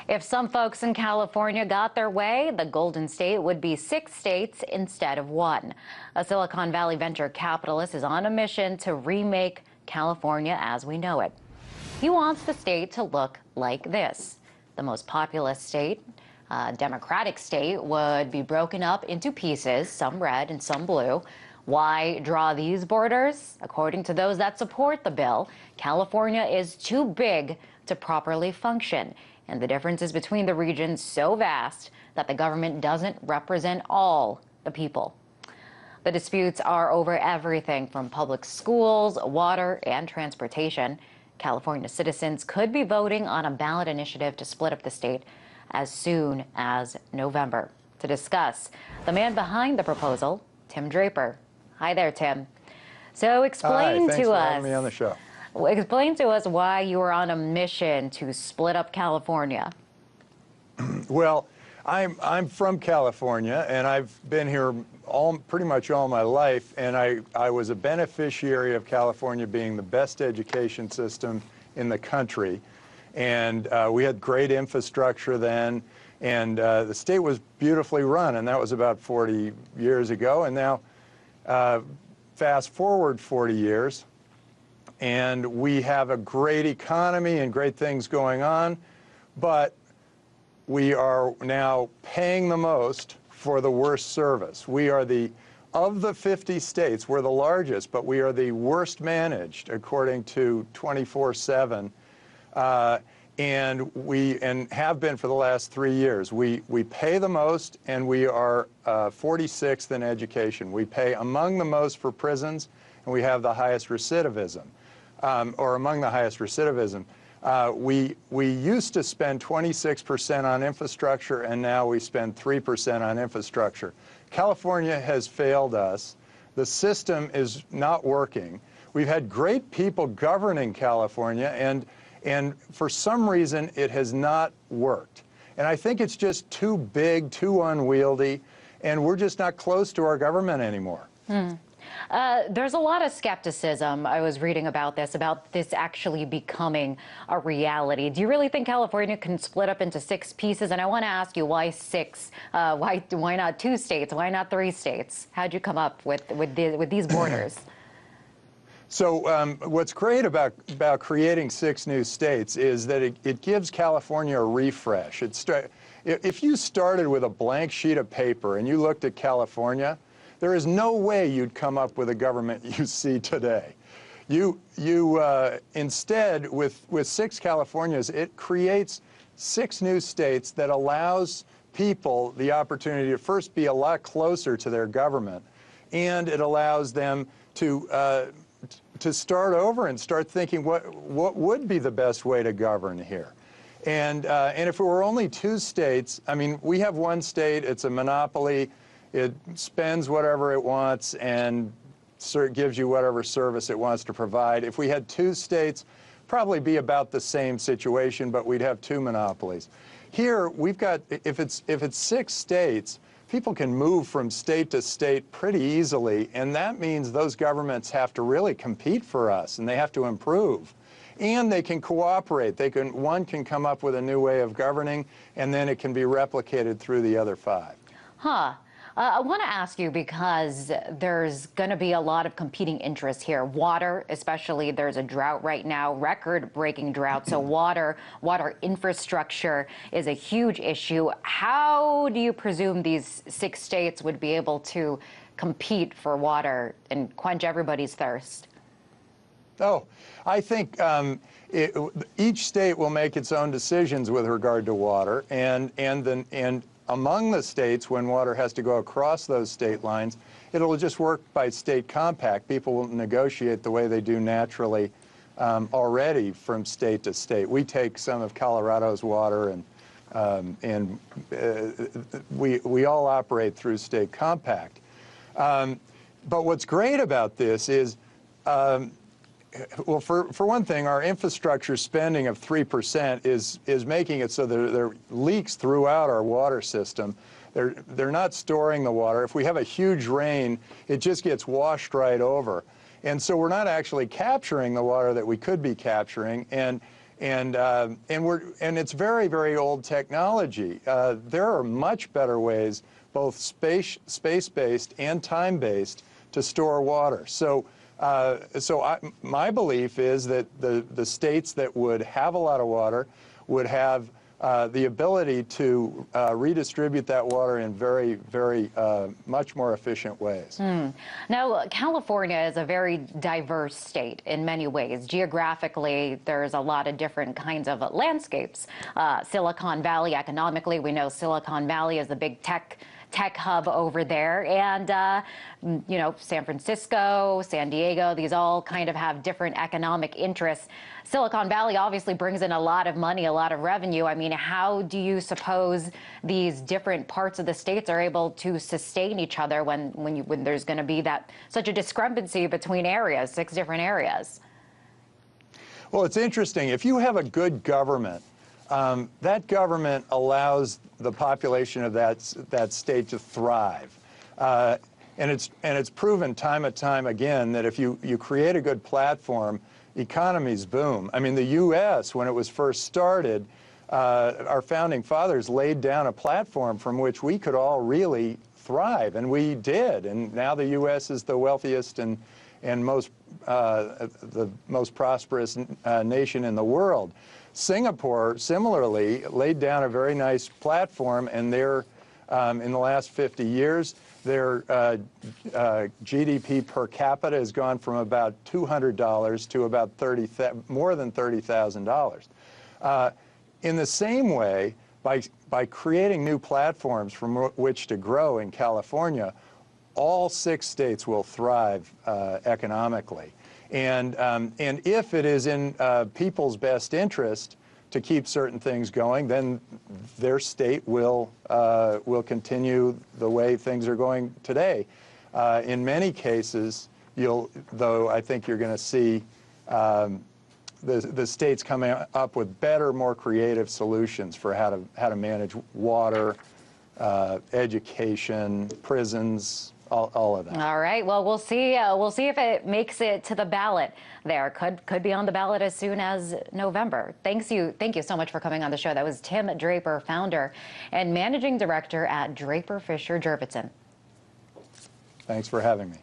If some folks in California got their way, the Golden State would be 6 states instead of 1. A Silicon Valley venture capitalist is on a mission to remake California as we know it. He wants the state to look like this. The most populous state, Democratic state, would be broken up into pieces, some red and some blue. Why draw these borders? According to those that support the bill, California is too big to properly function. And the differences between the regions so vast that the government doesn't represent all the people. The disputes are over everything from public schools, water, and transportation. California citizens could be voting on a ballot initiative to split up the state as soon as November. To discuss, the man behind the proposal, Tim Draper. Hi there, Tim. So explain Hi, to for us. having me on the show. Explain to us why you are on a mission to split up California. Well, I'm from California, and I've been here pretty much all my life, and I was a beneficiary of California being the best education system in the country. And we had great infrastructure then, and the state was beautifully run, and that was about 40 years ago. And now, fast forward 40 years, and we have a great economy and great things going on, but we are now paying the most for the worst service. We are of the 50 states, we're the largest, but we are the worst managed according to 24/7, and have been for the last 3 years. We pay the most, and we are 46th in education. We pay among the most for prisons, and we have the highest recidivism. Or among the highest recidivism. We used to spend 26% on infrastructure, and now we spend 3% on infrastructure. California has failed us. The system is not working. We've had great people governing California, and for some reason it has not worked. And I think it's just too big, too unwieldy, and we're just not close to our government anymore. There's a lot of skepticism. I was reading about this actually becoming a reality. Do you really think California can split up into 6 pieces? And I want to ask you, why 6? Why not 2 states? Why not 3 states? How'd you come up with these borders? So what's great about creating 6 new states is that it gives California a refresh. If you started with a blank sheet of paper and you looked at California, there is no way you'd come up with a government you see today. Instead, with 6 Californias, it creates 6 new states that allows people the opportunity to first be a lot closer to their government, and it allows them to start over and start thinking what would be the best way to govern here. And if it were only 2 states, I mean, we have 1 state, it's a monopoly. It spends whatever it wants and gives you whatever service it wants to provide. If we had 2 states, probably be about the same situation, but we'd have 2 monopolies. Here, we've got, if it's 6 states, people can move from state to state pretty easily, and that means those governments have to really compete for us, and they have to improve. And they can cooperate. One can come up with a new way of governing, and then it can be replicated through the other 5. I want to ask you, because there's going to be a lot of competing interests here. Water, especially, there's a drought right now, record-breaking drought. So water infrastructure is a huge issue. How do you presume these 6 states would be able to compete for water and quench everybody's thirst? Oh, I think each state will make its own decisions with regard to water, and among the states, when water has to go across those state lines, it'll just work by state compact. People will negotiate the way they do naturally already from state to state. We take some of Colorado's water, and we all operate through state compact. But what's great about this is, well, for one thing, our infrastructure spending of 3% is making it so that there are leaks throughout our water system. They're not storing the water. If we have a huge rain, it just gets washed right over. And so we're not actually capturing the water that we could be capturing. And and it's very, very old technology. There are much better ways, both space-based and time-based, to store water. So, my belief is that the states that would have a lot of water would have the ability to redistribute that water in very, very much more efficient ways. Now, California is a very diverse state in many ways. Geographically, there's a lot of different kinds of landscapes. Silicon Valley, economically, we know Silicon Valley is the big tech hub over there, and you know, San Francisco, San Diego, these all kind of have different economic interests. Silicon Valley obviously brings in a lot of money, a lot of revenue. I mean, how do you suppose these different parts of the states are able to sustain each other when there's going to be such a discrepancy between areas, 6 different areas? Well, it's interesting. If you have a good government, that government allows the population of that state to thrive. And it's proven time and time again that if you create a good platform, economies boom. I mean, the U.S., when it was first started, our founding fathers laid down a platform from which we could all really thrive, and we did. And now the U.S. is the wealthiest and most the most prosperous nation in the world. Singapore, similarly, laid down a very nice platform, and they're, in the last 50 years, their GDP per capita has gone from about $200 to about more than $30,000. In the same way, by creating new platforms from which to grow in California, all 6 states will thrive economically. And if it is in people's best interest to keep certain things going, then their state will continue the way things are going today. In many cases, though I think you're going to see the states coming up with better, more creative solutions for how to manage water, education, prisons, all of that. All right. Well, we'll see. We'll see if it makes it to the ballot. There could be on the ballot as soon as November. Thank you so much for coming on the show. That was Tim Draper, founder and managing director at Draper Fisher Jurvetson. Thanks for having me.